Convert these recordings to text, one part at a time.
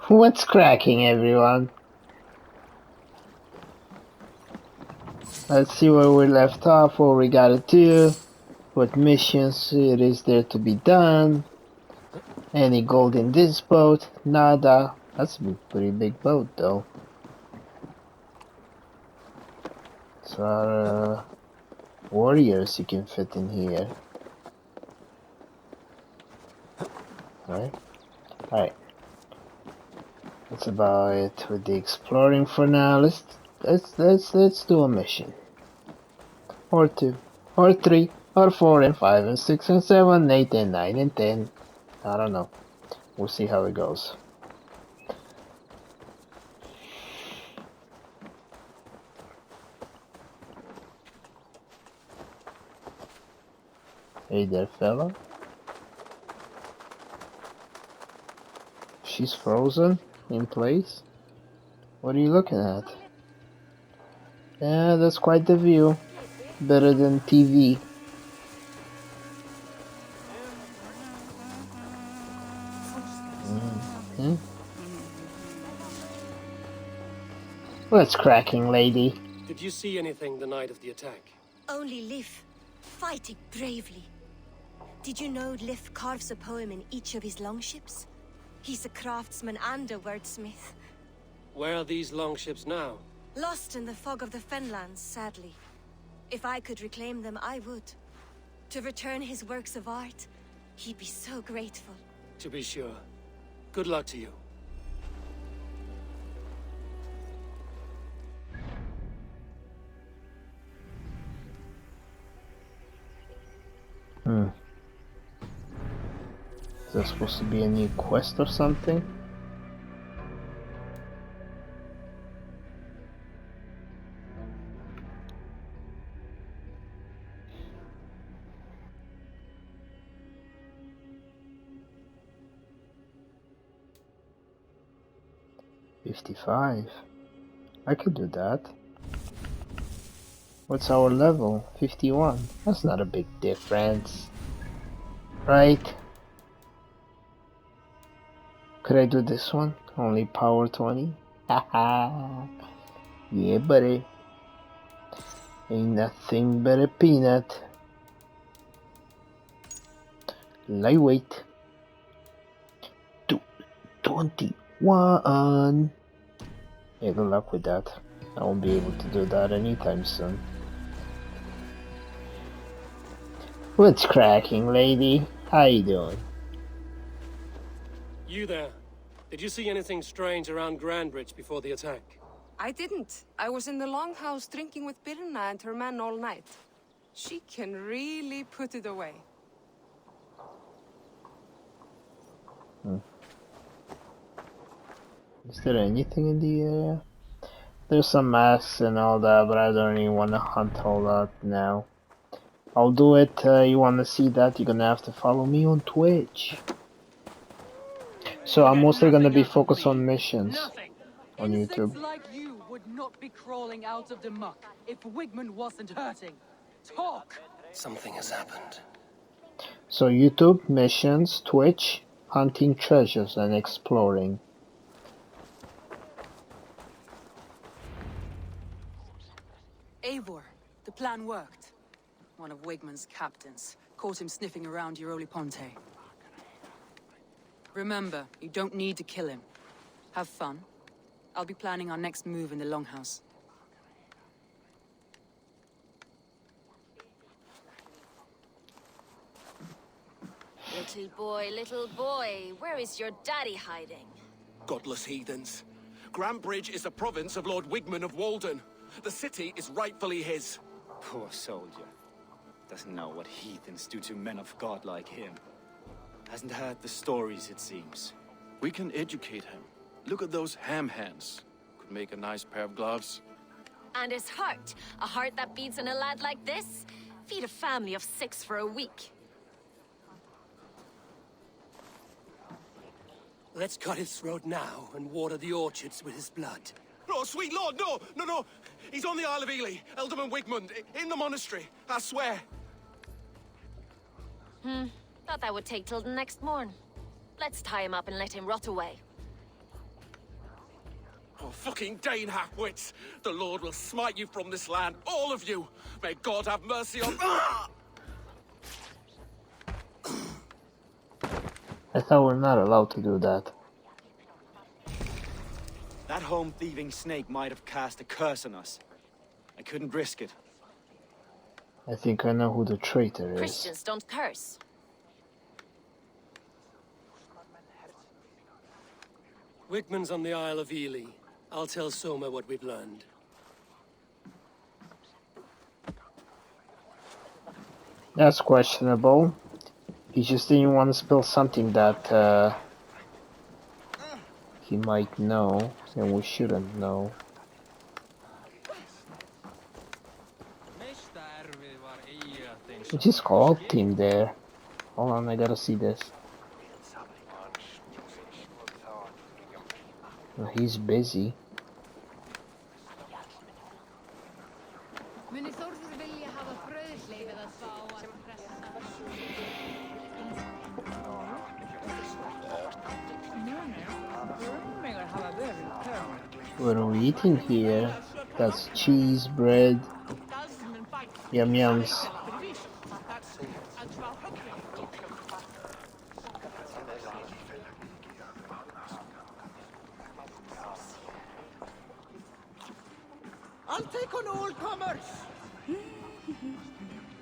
What's cracking, everyone? Let's see where we left off, what we gotta do, what missions it is there to be done. Any gold in this boat? Nada. That's a pretty big boat, though. So, warriors you can fit in here. Right? Alright. That's about it with the exploring for now. Let's do a mission. Or two. Or three. Or four and five and six and seven and eight and nine and 10. I don't know. We'll see how it goes. Hey there, fella. She's frozen in place? What are you looking at? Yeah, that's quite the view. Better than TV. Mm-hmm. What's cracking, lady? Did you see anything the night of the attack? Only Lif, fighting bravely. Did you know Lif carves a poem in each of his longships? He's a craftsman and a wordsmith. Where are these longships now? Lost in the fog of the Fenlands, sadly. If I could reclaim them, I would. To return his works of art, he'd be so grateful. To be sure. Good luck to you. Is that supposed to be a new quest or something? $55. I could do that. What's our level? 51. That's not a big difference. Right? Could I do this one? Only power 20? Haha. Yeah, buddy. Ain't nothing but a peanut. Lightweight. 21. Yeah, good luck with that. I won't be able to do that anytime soon. What's cracking, lady? How you doing? You there. Did you see anything strange around Grandbridge before the attack? I didn't. I was in the longhouse drinking with Birna and her men all night. She can really put it away. Is there anything in the area? There's some masks and all that, but I don't even want to hunt all that now. I'll do it. You want to see that? You're gonna have to follow me on Twitch. So I'm mostly gonna be focused on missions on YouTube. Insects like you would not be crawling out of the muck if Wigman wasn't hurting. Talk! Something has happened. So YouTube, missions, Twitch, hunting treasures and exploring. Eivor, the plan worked. One of Wigman's captains caught him sniffing around Euroli Ponte. Remember, you don't need to kill him. Have fun. I'll be planning our next move in the Longhouse. Little boy, where is your daddy hiding? Godless heathens. Grandbridge is a province of Lord Wigman of Walden. The city is rightfully his. Poor soldier. Doesn't know what heathens do to men of God like him. Hasn't heard the stories, it seems. We can educate him. Look at those ham hands. Could make a nice pair of gloves. And his heart, a heart that beats in a lad like this? Feed a family of 6 for a week. Let's cut his throat now and water the orchards with his blood. Oh, sweet lord, no! He's on the Isle of Ely, Ealdorman Wigmund, in the monastery, I swear. Thought that would take till the next morn. Let's tie him up and let him rot away. Oh, fucking Dane half-wits! The Lord will smite you from this land, all of you! May God have mercy on... I thought we're not allowed to do that. That home-thieving snake might have cast a curse on us. I couldn't risk it. I think I know who the traitor is. Christians don't curse. Wigman's on the Isle of Ely. I'll tell Soma what we've learned. That's questionable. He just didn't want to spill something that he might know, and we shouldn't know. It just called him there. Hold on, I gotta see this. Well, he's busy. What are we eating here? That's cheese, bread, yum yums. I'll take on all comers!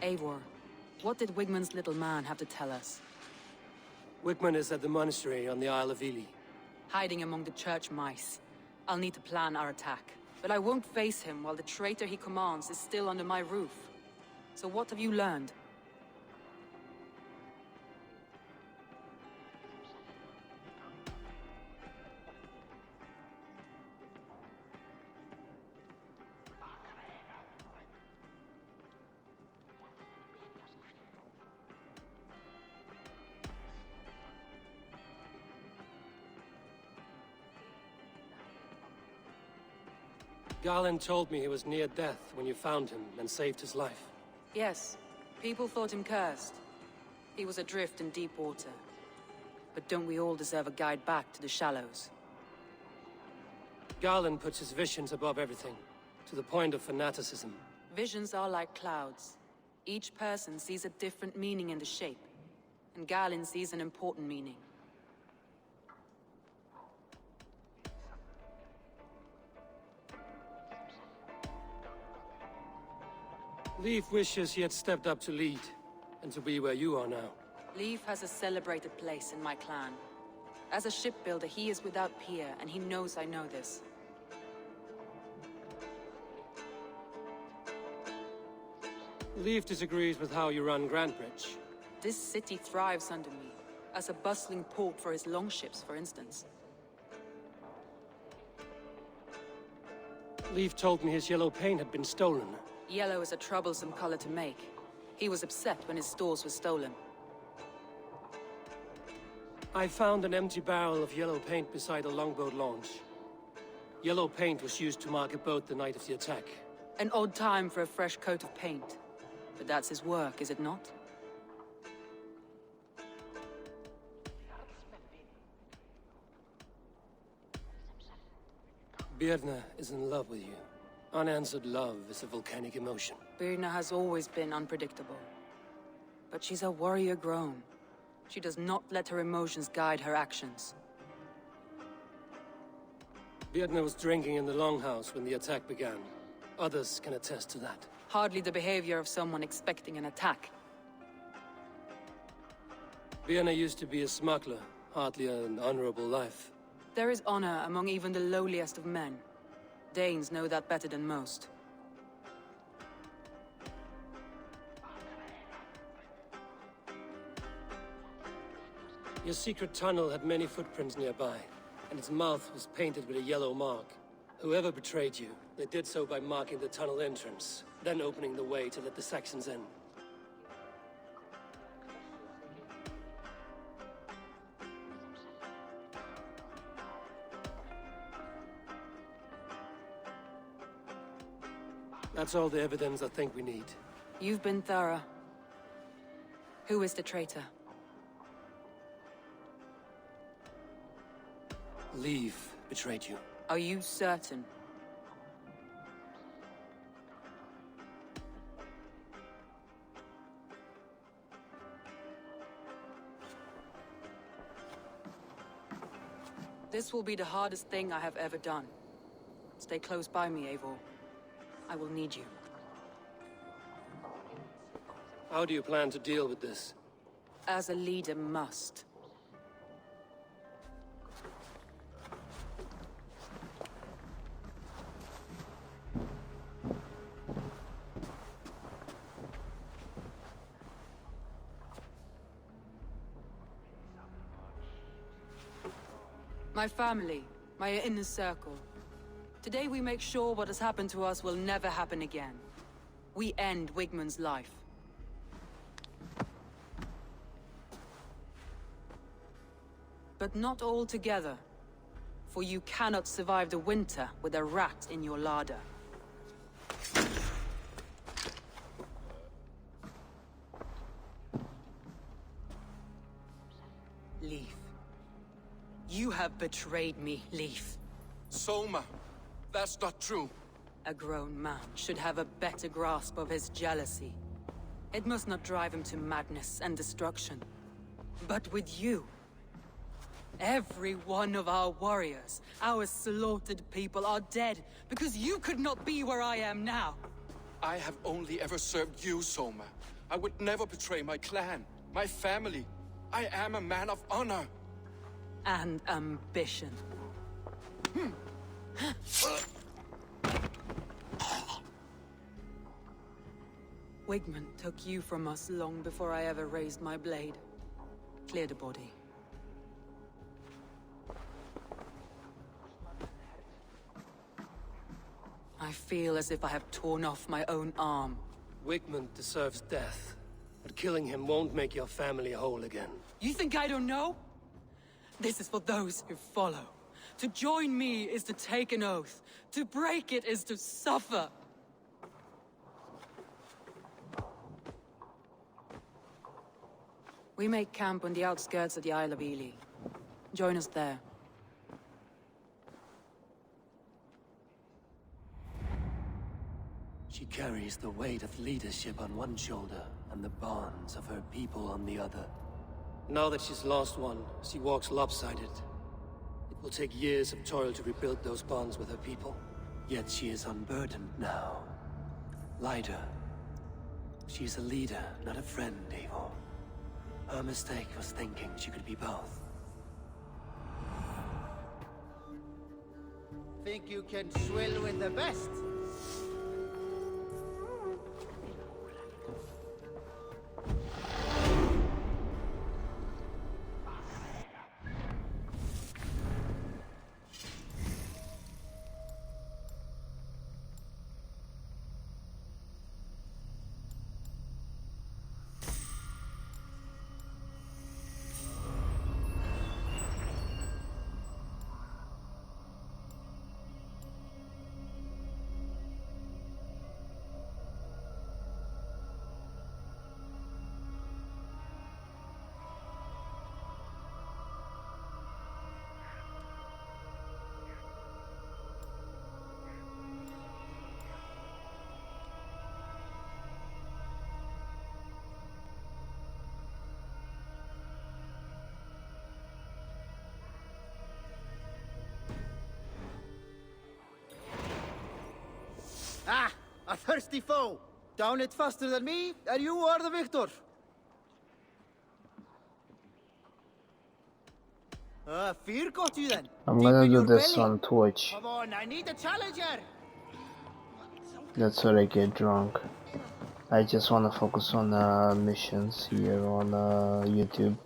Eivor, what did Wigmund's little man have to tell us? Wigman is at the monastery on the Isle of Ely. Hiding among the church mice. I'll need to plan our attack. But I won't face him while the traitor he commands is still under my roof. So what have you learned? Garland told me he was near death when you found him and saved his life. Yes, people thought him cursed. He was adrift in deep water. But don't we all deserve a guide back to the shallows? Garland puts his visions above everything, to the point of fanaticism. Visions are like clouds. Each person sees a different meaning in the shape. And Garland sees an important meaning. Leif wishes he had stepped up to lead, and to be where you are now. Leif has a celebrated place in my clan. As a shipbuilder, he is without peer, and he knows I know this. Leif disagrees with how you run Grantbridge. This city thrives under me, as a bustling port for his longships, for instance. Leif told me his yellow paint had been stolen. Yellow is a troublesome color to make. He was upset when his stores were stolen. I found an empty barrel of yellow paint beside a longboat launch. Yellow paint was used to mark a boat the night of the attack. An odd time for a fresh coat of paint. But that's his work, is it not? Birna is in love with you. Unanswered love is a volcanic emotion. Birna has always been unpredictable. But she's a warrior grown. She does not let her emotions guide her actions. Birna was drinking in the longhouse when the attack began. Others can attest to that. Hardly the behavior of someone expecting an attack. Birna used to be a smuggler, hardly an honorable life. There is honor among even the lowliest of men. Danes know that better than most. Your secret tunnel had many footprints nearby, and its mouth was painted with a yellow mark. Whoever betrayed you, they did so by marking the tunnel entrance, then opening the way to let the Saxons in. That's all the evidence I think we need. You've been thorough. Who is the traitor? Leif betrayed you. Are you certain? This will be the hardest thing I have ever done. Stay close by me, Eivor. I will need you. How do you plan to deal with this? As a leader must. My family, my inner circle. Today we make sure what has happened to us will never happen again. We end Wigmund's life. But not all together. For you cannot survive the winter with a rat in your larder. Leaf. You have betrayed me, Leaf. Soma, that's not true. A grown man should have a better grasp of his jealousy. It must not drive him to madness and destruction. But with you, every one of our warriors, our slaughtered people are dead because you could not be where I am now. I have only ever served you, Soma. I would never betray my clan, my family. I am a man of honor. And ambition. Wigmund took you from us long before I ever raised my blade. Clear the body. I feel as if I have torn off my own arm. Wigmund deserves death, but killing him won't make your family whole again. You think I don't know? This is for those who follow. To join me is to take an oath. To break it is to suffer. We make camp on the outskirts of the Isle of Ely. Join us there. She carries the weight of leadership on one shoulder and the bonds of her people on the other. Now that she's lost one, she walks lopsided. It will take years of toil to rebuild those bonds with her people. Yet she is unburdened now. Lighter. She's a leader, not a friend, Eivor. Her mistake was thinking she could be both. Think you can swill with the best? Ah, a thirsty foe! Down it faster than me, and you are the victor! Fear got you then. I'm Deep gonna in do your this belly. on Twitch. Come on, I need a challenger! That's where I get drunk. I just wanna focus on missions here on YouTube.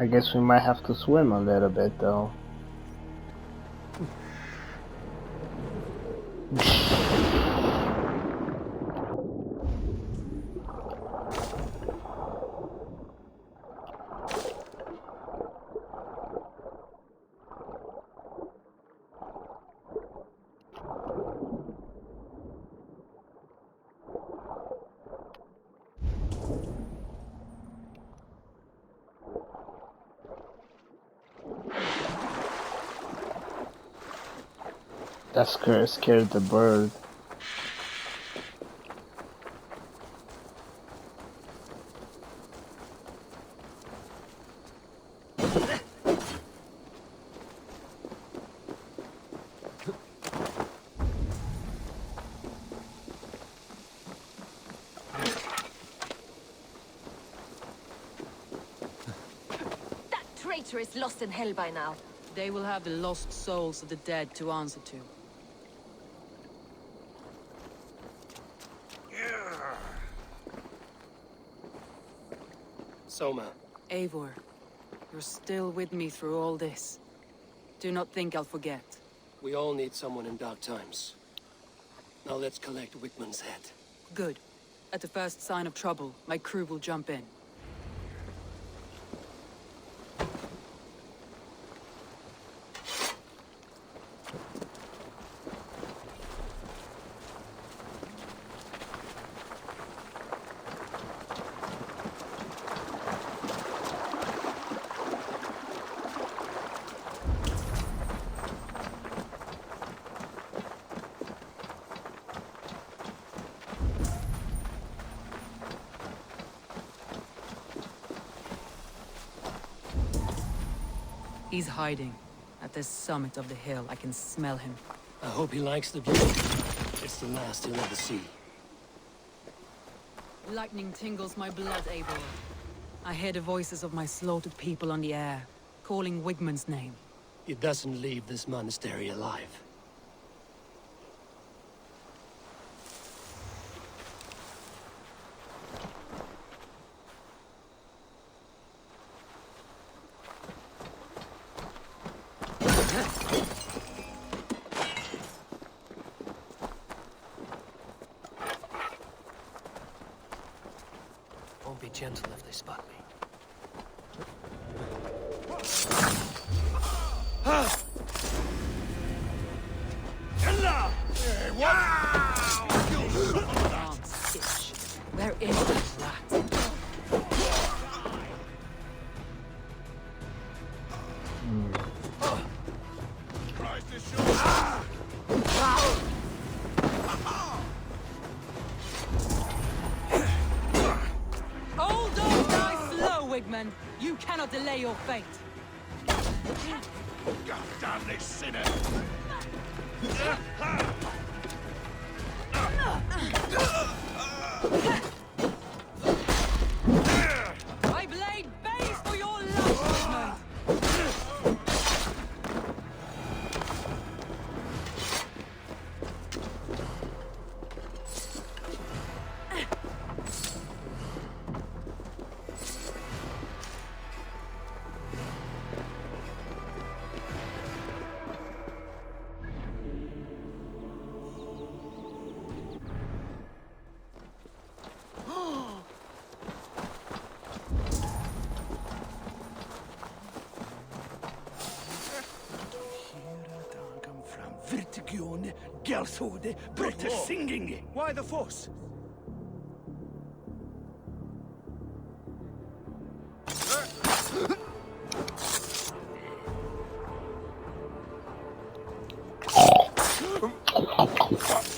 I guess we might have to swim a little bit though. That scared the bird. That traitor is lost in hell by now. They will have the lost souls of the dead to answer to. Soma. Eivor, you're still with me through all this. Do not think I'll forget. We all need someone in dark times. Now let's collect Wickman's head. Good. At the first sign of trouble, my crew will jump in. He's hiding. At the summit of the hill, I can smell him. I hope he likes the view. It's the last he'll ever see. Lightning tingles my blood, Eivor. I hear the voices of my slaughtered people on the air, calling Wigmund's name. He doesn't leave this monastery alive. Won't be gentle if they spot me. Dance, bitch. Where is that rat? Hold on, die slow, Wigmund. You cannot delay your fate. God damn this sinner! My blade bays for your love, Wigmund. Vertigione, Gelsode, British singing. Why the force?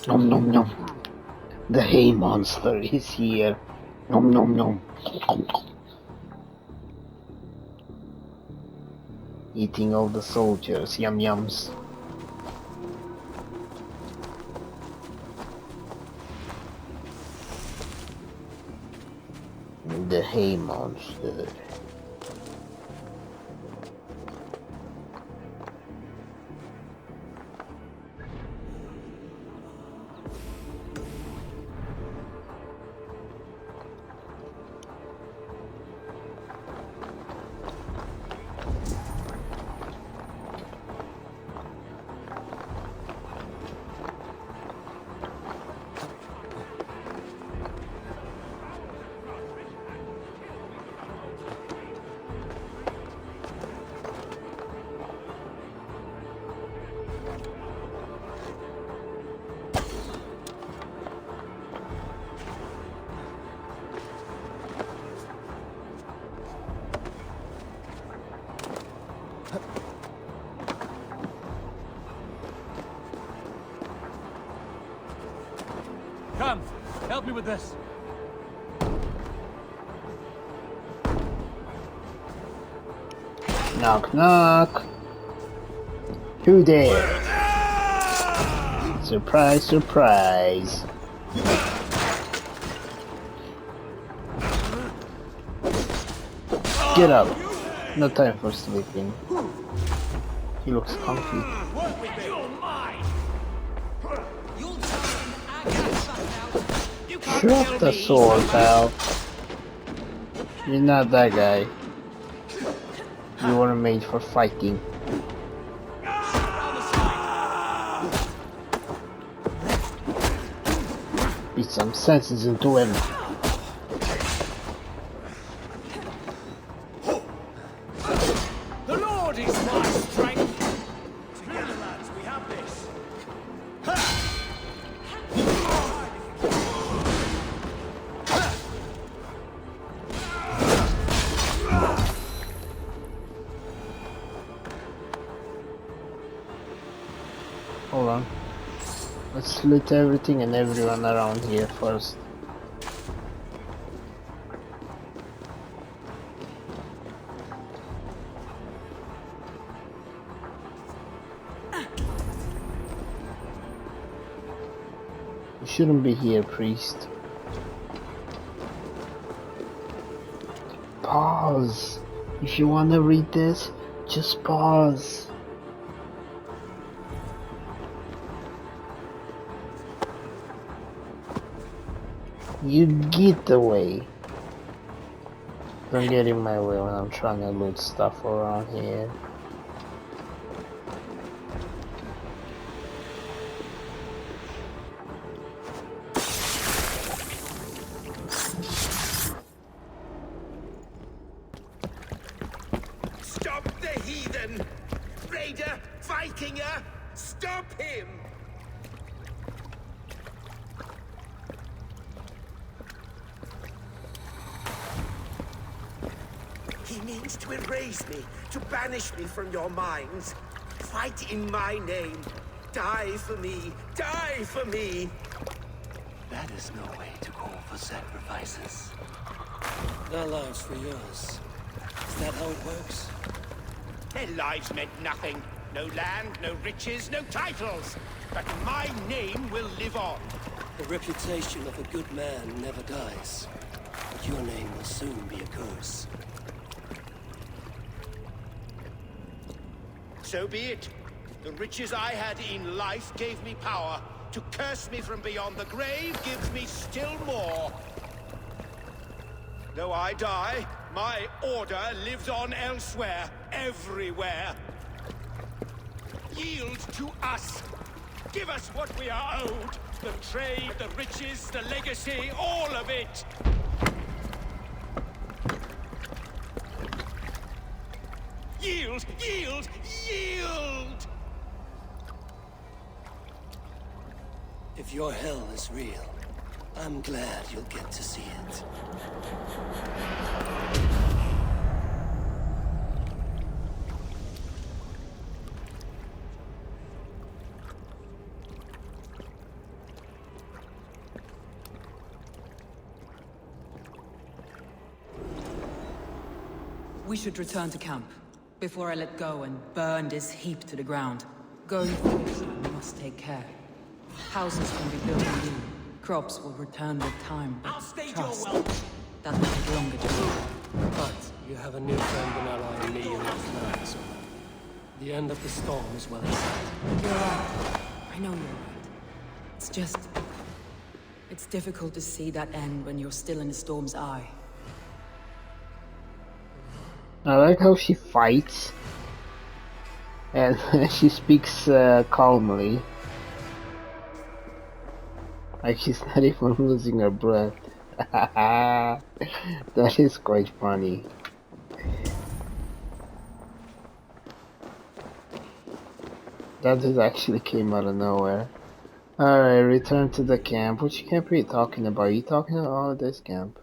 Nom nom nom. The hay monster is here. Nom nom nom. Eating all the soldiers. Yum yums. The hay monster. Come, help me with this. Knock, knock. Who there? Surprise, surprise. Get up. No time for sleeping. He looks comfy. Drop the sword, pal. You're not that guy. You weren't made for fighting. Beat some senses into him. The Lord is my strength. Together, lads, we have this. Hold on. Let's loot everything and everyone around here first. You shouldn't be here, priest. Pause. If you wanna read this, just pause. You get away. Don't get in my way when I'm trying to loot stuff around here. Stop the heathen! Raider! Vikinger! Stop him! He means to erase me, to banish me from your minds. Fight in my name. Die for me. Die for me. That is no way to call for sacrifices. Their lives for yours. Is that how it works? Their lives meant nothing. No land, no riches, no titles. But my name will live on. The reputation of a good man never dies. But your name will soon be a curse. So be it. The riches I had in life gave me power. To curse me from beyond the grave gives me still more. Though I die, my order lives on elsewhere, everywhere. Yield to us. Give us what we are owed. The trade, the riches, the legacy, all of it. Yield! Yield! Yield! If your hell is real, I'm glad you'll get to see it. We should return to camp, before I let go and burn this heap to the ground. Going forward, we must take care. Houses can be built anew. Crops will return with time, but I'll stage your trust, wealth. that will take longer to build. But you have a new friend and ally in me and your clan, so the end of the storm is well in sight. You're right. I know you're right. It's just... it's difficult to see that end when you're still in the storm's eye. I like how she fights and she speaks calmly. Like she's not even losing her breath. That is quite funny. That just actually came out of nowhere. Alright, return to the camp. Which camp are you talking about? Are you talking about this camp?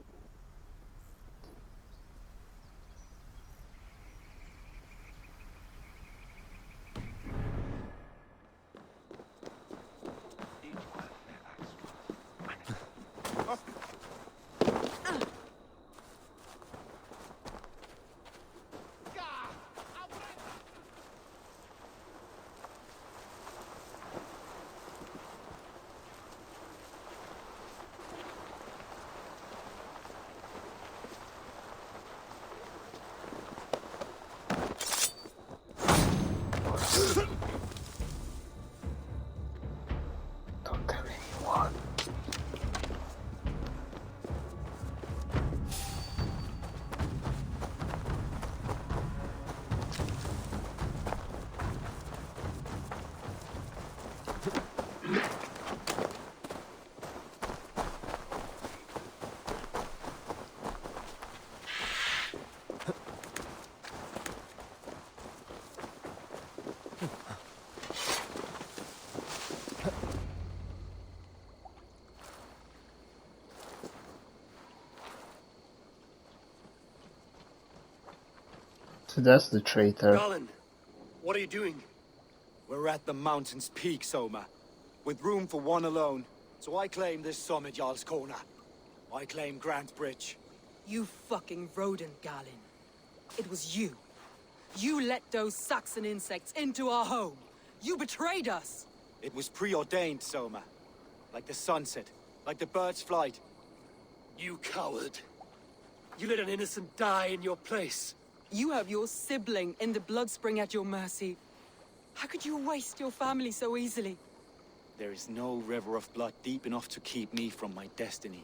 So that's the traitor. Garland, what are you doing? We're at the mountain's peak, Soma. With room for one alone. So I claim this summit, Jarl's Corner. I claim Grant Bridge. You fucking rodent, Galen. It was you. You let those Saxon insects into our home. You betrayed us. It was preordained, Soma. Like the sunset, like the bird's flight. You coward. You let an innocent die in your place. You have your sibling in the blood spring at your mercy. How could you waste your family so easily? There is no river of blood deep enough to keep me from my destiny.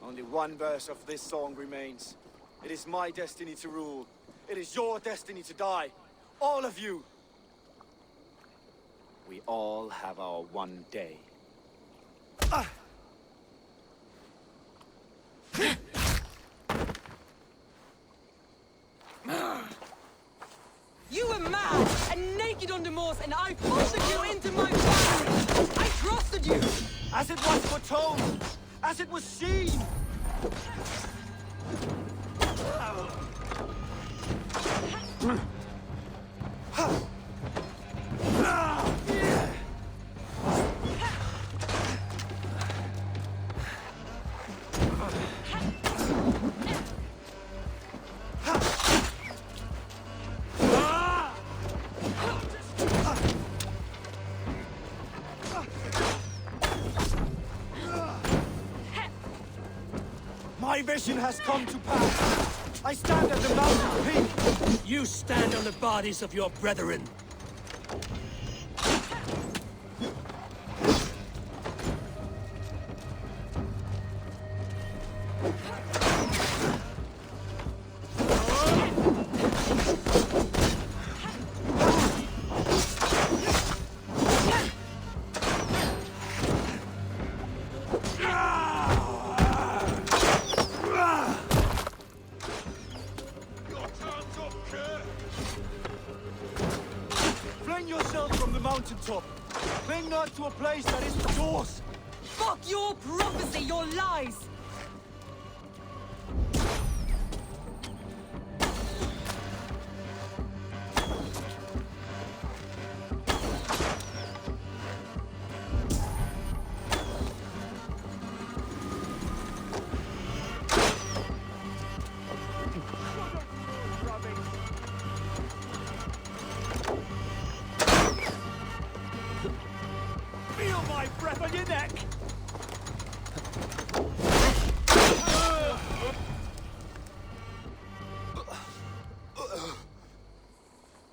Only one verse of this song remains. It is my destiny to rule. It is your destiny to die. All of you. We all have our one day. You were mad and naked on the moors, and I fostered you into my family. I trusted you. As it was foretold, as it was seen. My vision has come to pass. I stand at the mountain peak. You stand on the bodies of your brethren. Fling yourself from the mountaintop. Cling not to a place that isn't yours. Fuck your prophecy, your lies. Feel my breath on your neck!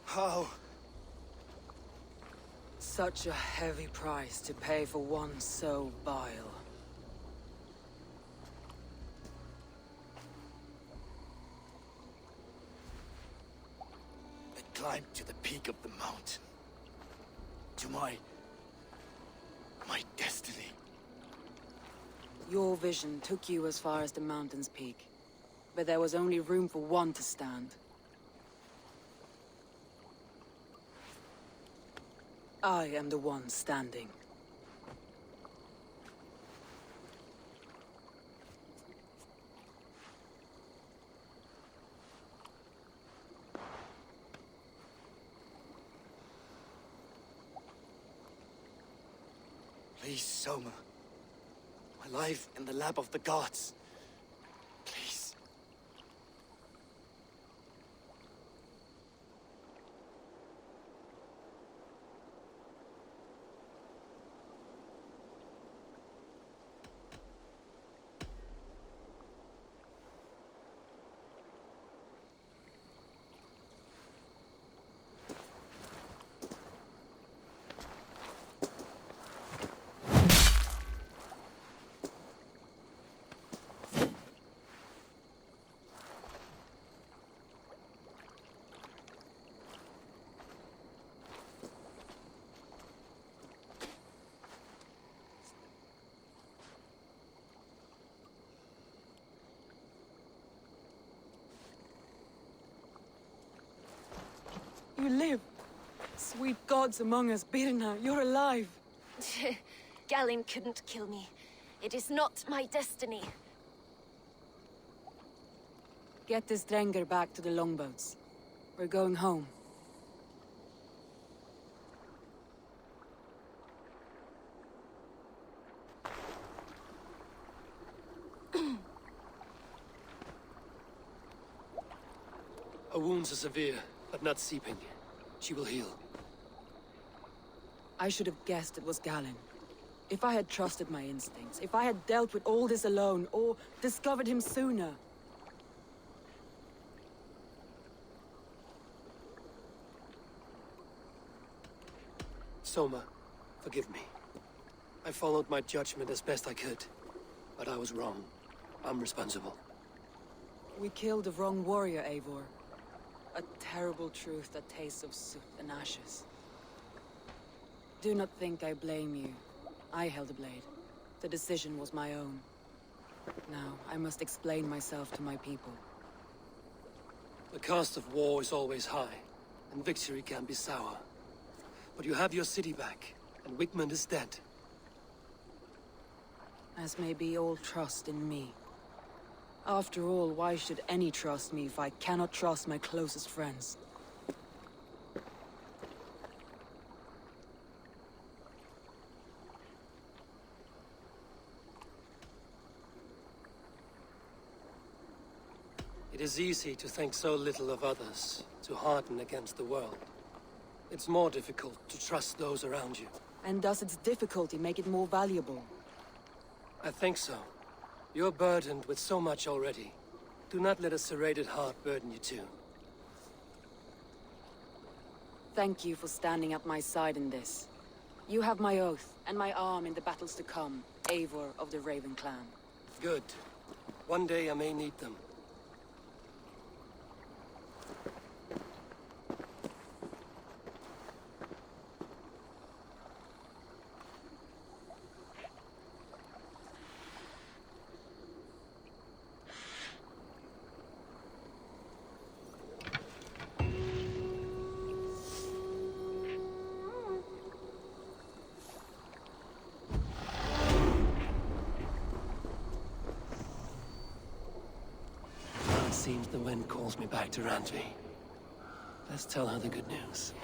How? Such a heavy price to pay for one so vile. I climbed to the peak of the mountain. To my destiny. Your vision took you as far as the mountain's peak, but there was only room for one to stand. I am the one standing. Please, Soma. My life in the lap of the gods. Please. You live. Sweet gods among us, Birna, you're alive. Galin couldn't kill me. It is not my destiny. Get this Drenger back to the longboats. We're going home. Her wounds are severe, but not seeping. She will heal. I should have guessed it was Galen. If I had trusted my instincts, if I had dealt with all this alone, or discovered him sooner. Soma, forgive me. I followed my judgment as best I could, but I was wrong. I'm responsible. We killed the wrong warrior, Eivor. A terrible truth that tastes of soot and ashes. Do not think I blame you. I held the blade. The decision was my own. Now, I must explain myself to my people. The cost of war is always high, and victory can be sour. But you have your city back, and Wigmund is dead. As may be all trust in me. After all, why should any trust me if I cannot trust my closest friends? It is easy to think so little of others, to harden against the world. It's more difficult to trust those around you. And does its difficulty make it more valuable? I think so. You're burdened with so much already. Do not let a serrated heart burden you too. Thank you for standing at my side in this. You have my oath, and my arm in the battles to come, Eivor of the Raven clan. Good. One day I may need them. Seems the wind calls me back to Randvi. Let's tell her the good news.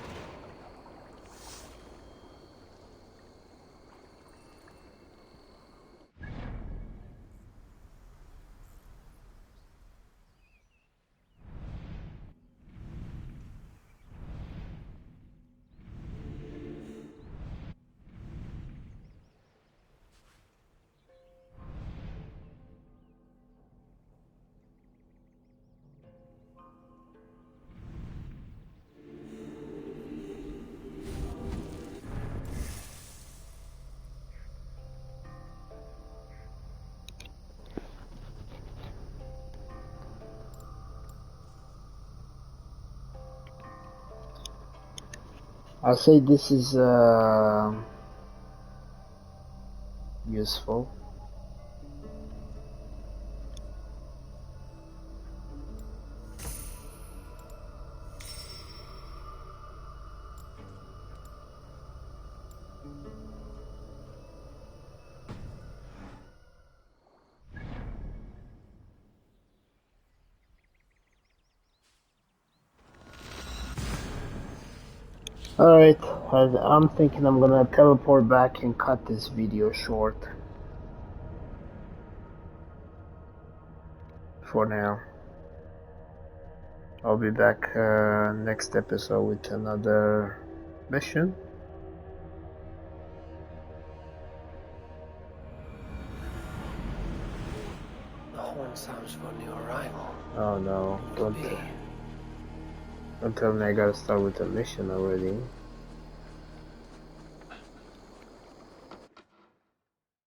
I'll say this is useful. Alright, I'm thinking I'm gonna teleport back and cut this video short. For now. I'll be back next episode with another mission. The horn sounds for a new arrival. Oh no, don't tell me I gotta start with a mission already.